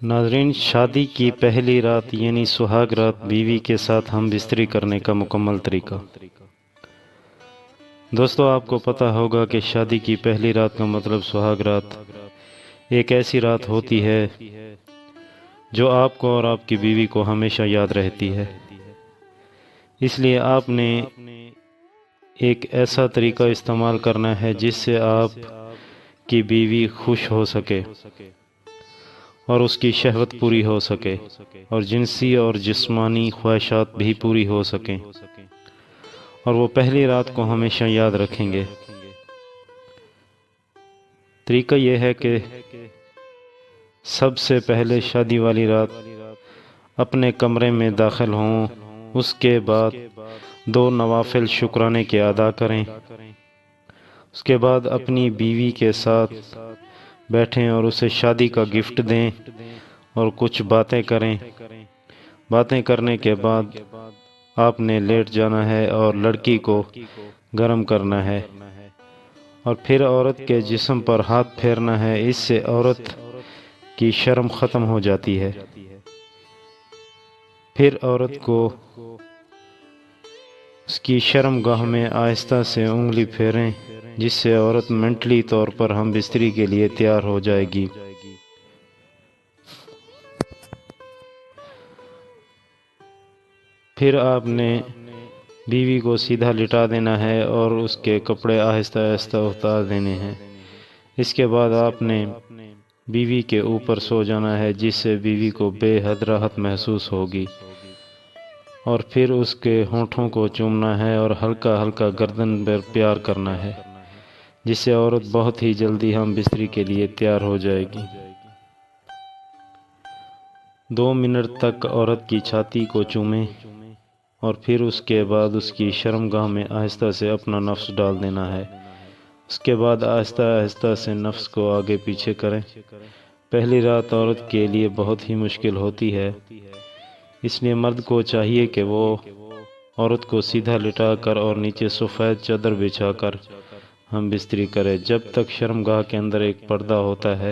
ناظرین، شادی کی پہلی رات یعنی سہاگ رات بیوی کے ساتھ ہم بستری کرنے کا مکمل طریقہ۔ دوستو، آپ کو پتہ ہوگا کہ شادی کی پہلی رات کا مطلب سہاگ رات ایک ایسی رات ہوتی ہے جو آپ کو اور آپ کی بیوی کو ہمیشہ یاد رہتی ہے۔ اس لیے آپ نے ایک ایسا طریقہ استعمال کرنا ہے جس سے آپ کی بیوی خوش ہو سکے اور اس کی شہوت پوری ہو سکے اور جنسی اور جسمانی خواہشات بھی پوری ہو سکیں، اور وہ پہلی رات کو ہمیشہ یاد رکھیں گے۔ طریقہ یہ ہے کہ سب سے پہلے شادی والی رات اپنے کمرے میں داخل ہوں، اس کے بعد 2 نوافل شکرانے کے ادا کریں، اس کے بعد اپنی بیوی کے ساتھ بیٹھیں اور اسے شادی کا گفٹ دیں اور کچھ باتیں کریں۔ باتیں کرنے کے بعد آپ نے لیٹ جانا ہے اور لڑکی کو گرم کرنا ہے، اور پھر عورت کے جسم پر ہاتھ پھیرنا ہے۔ اس سے عورت کی شرم ختم ہو جاتی ہے۔ پھر عورت کو اس کی شرم گاہ میں آہستہ سے انگلی پھیریں، جس سے عورت منٹلی طور پر ہم بستری کے لیے تیار ہو جائے گی۔ پھر آپ نے بیوی کو سیدھا لٹا دینا ہے اور اس کے کپڑے آہستہ آہستہ اتار دینے ہیں۔ اس کے بعد آپ نے بیوی کے اوپر سو جانا ہے، جس سے بیوی کو بے حد راحت محسوس ہوگی، اور پھر اس کے ہونٹوں کو چومنا ہے اور ہلکا ہلکا گردن پر پیار کرنا ہے، جس سے عورت بہت ہی جلدی ہم بستری کے لیے تیار ہو جائے گی۔ 2 منٹ تک عورت کی چھاتی کو چومیں اور پھر اس کے بعد اس کی شرمگاہ میں آہستہ سے اپنا نفس ڈال دینا ہے۔ اس کے بعد آہستہ آہستہ سے نفس کو آگے پیچھے کریں۔ پہلی رات عورت کے لیے بہت ہی مشکل ہوتی ہے، اس لیے مرد کو چاہیے کہ وہ عورت کو سیدھا لٹا کر اور نیچے سفید چادر بچھا کر ہم بستری کرے جب تک شرمگاہ کے اندر ایک پردہ ہوتا ہے۔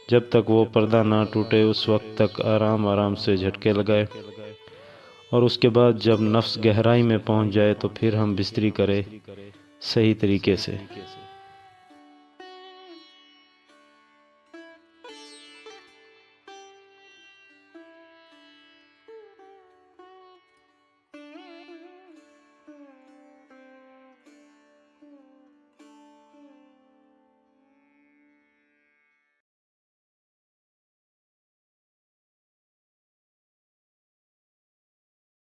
جب تک وہ پردہ نہ ٹوٹے اس وقت تک آرام آرام سے جھٹکے لگائے، اور اس کے بعد جب نفس گہرائی میں پہنچ جائے تو پھر ہم بستری کرے صحیح طریقے سے۔